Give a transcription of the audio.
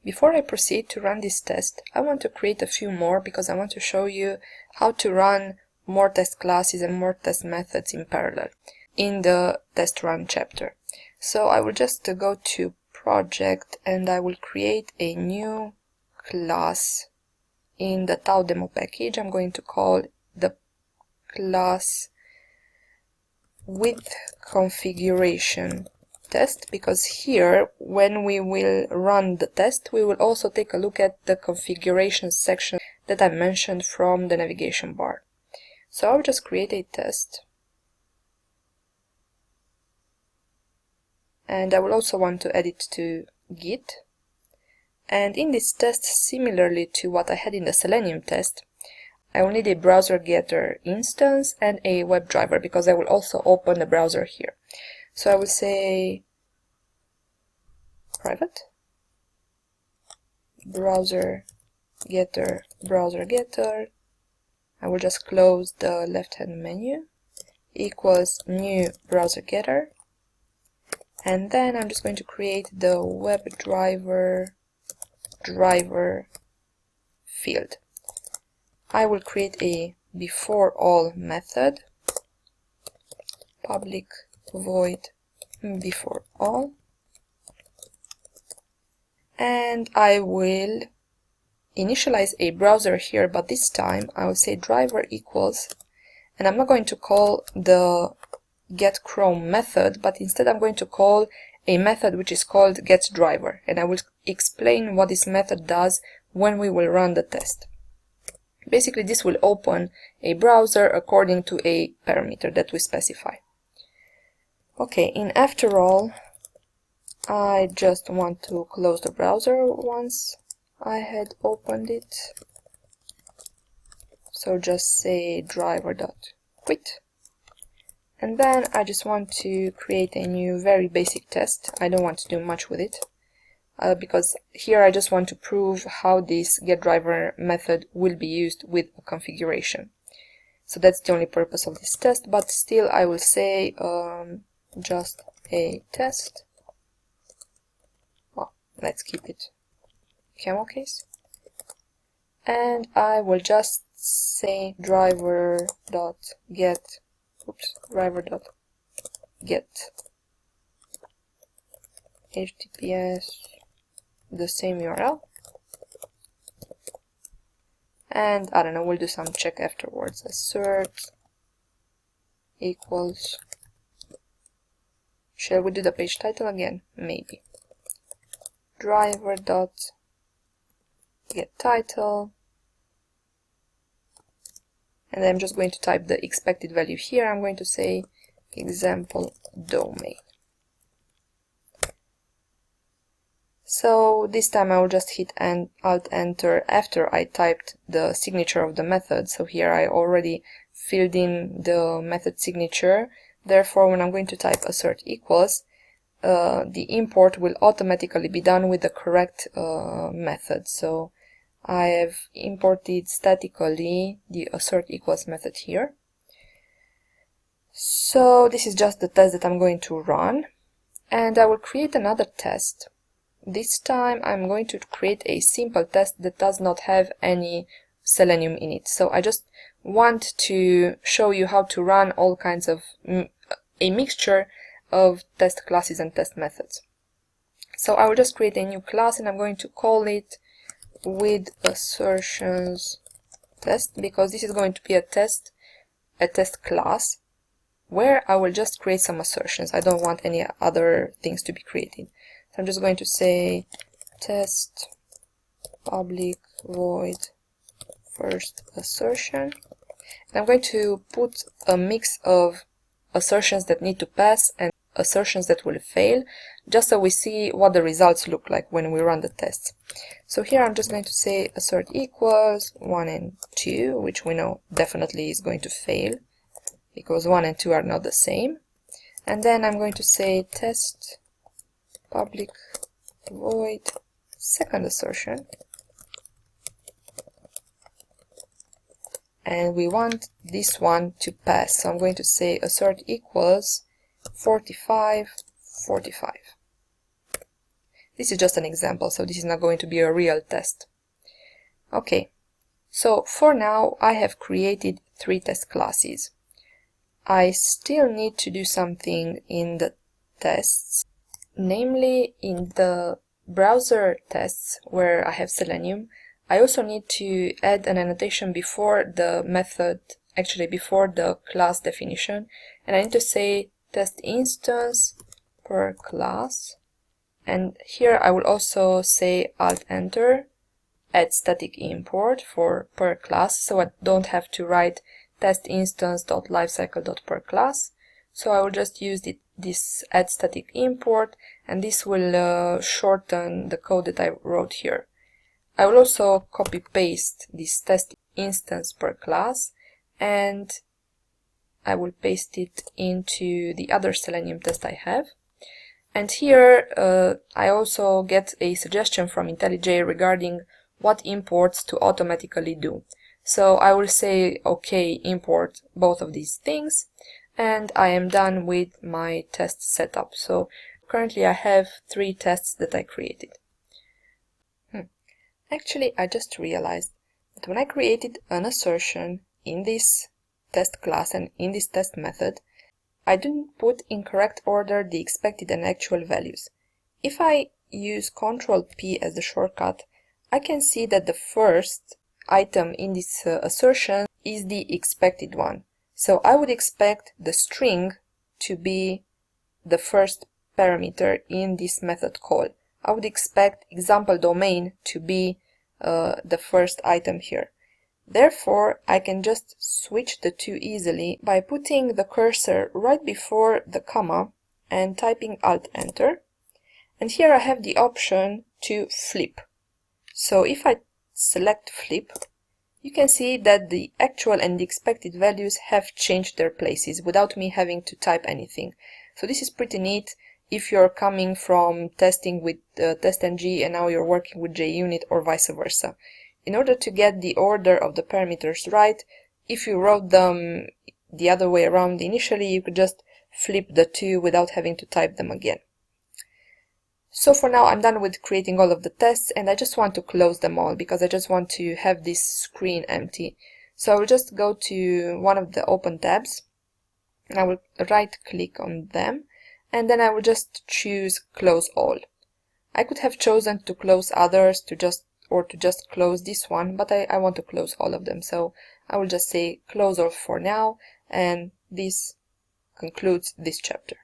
Before I proceed to run this test, I want to create a few more because I want to show you how to run more test classes and more test methods in parallel in the test run chapter. So I will just go to project and I will create a new class in the Tau demo package. I'm going to call the class with configuration test, because here when we will run the test we will also take a look at the configuration section that I mentioned from the navigation bar. So I'll just create a test, and I will also want to add it to Git. And in this test, similarly to what I had in the Selenium test, I will need a browser getter instance and a WebDriver, because I will also open the browser here. So I will say private browser getter. I will just close the left-hand menu, equals new browser getter, and then I'm just going to create the WebDriver driver field. I will create a before all method, public void before all, and I will initialize a browser here, but this time I will say driver equals, and I'm not going to call the getChrome method, but instead I'm going to call a method which is called getDriver, and I will explain what this method does when we will run the test. Basically, this will open a browser according to a parameter that we specify. Okay, in after all, I just want to close the browser once I had opened it. So just say driver.quit. And then I just want to create a new very basic test. I don't want to do much with it, because here I just want to prove how this getDriver method will be used with a configuration. So that's the only purpose of this test, but still I will say just a test. Well, let's keep it camel case. And I will just say driver.get HTTPS, the same URL, and I don't know, we'll do some check afterwards. Assert equals, shall we do the page title again? Maybe. Driver.getTitle, and I'm just going to type the expected value here. I'm going to say example domain. So this time I will just hit Alt Enter after I typed the signature of the method. So here I already filled in the method signature. Therefore, when I'm going to type assert equals, the import will automatically be done with the correct method. So I have imported statically the assert equals method here. So this is just the test that I'm going to run, and I will create another test. This time I'm going to create a simple test that does not have any Selenium in it. So I just want to show you how to run all kinds of a mixture of test classes and test methods. So I will just create a new class and I'm going to call it with assertions test, because this is going to be a test class where I will just create some assertions. I don't want any other things to be created. So I'm just going to say test public void first assertion, and I'm going to put a mix of assertions that need to pass and assertions that will fail, just so we see what the results look like when we run the tests. So here I'm just going to say assert equals 1 and 2, which we know definitely is going to fail because 1 and 2 are not the same. And then I'm going to say test public void second assertion, and we want this one to pass, so I'm going to say assert equals 45, 45. This is just an example, so this is not going to be a real test. Okay, so for now I have created 3 test classes. I still need to do something in the tests, namely in the browser tests where I have Selenium. I also need to add an annotation before the method, actually before the class definition, and I need to say test instance per class, and here I will also say Alt-Enter, add static import for per class, so I don't have to write test instance.lifecycle.perClass. So I will just use this add static import, and this will shorten the code that I wrote here. I will also copy paste this test instance per class, and I will paste it into the other Selenium test I have. And here I also get a suggestion from IntelliJ regarding what imports to automatically do. So I will say OK, import both of these things, and I am done with my test setup. So currently I have 3 tests that I created. Actually, I just realized that when I created an assertion in this test class and in this test method, I didn't put in correct order the expected and actual values. If I use Ctrl-P as the shortcut, I can see that the first item in this assertion is the expected one. So I would expect the string to be the first parameter in this method call. I would expect example domain to be the first item here. Therefore, I can just switch the two easily by putting the cursor right before the comma and typing Alt-Enter. And here I have the option to flip. So if I select flip, you can see that the actual and the expected values have changed their places without me having to type anything. So this is pretty neat if you're coming from testing with TestNG and now you're working with JUnit or vice versa. In order to get the order of the parameters right, if you wrote them the other way around initially, you could just flip the two without having to type them again. So for now I'm done with creating all of the tests, and I just want to close them all because I just want to have this screen empty. So I will just go to one of the open tabs, and I will right click on them, and then I will just choose close all. I could have chosen to close others to just close this one, but I want to close all of them, so I will just say close all for now, and this concludes this chapter.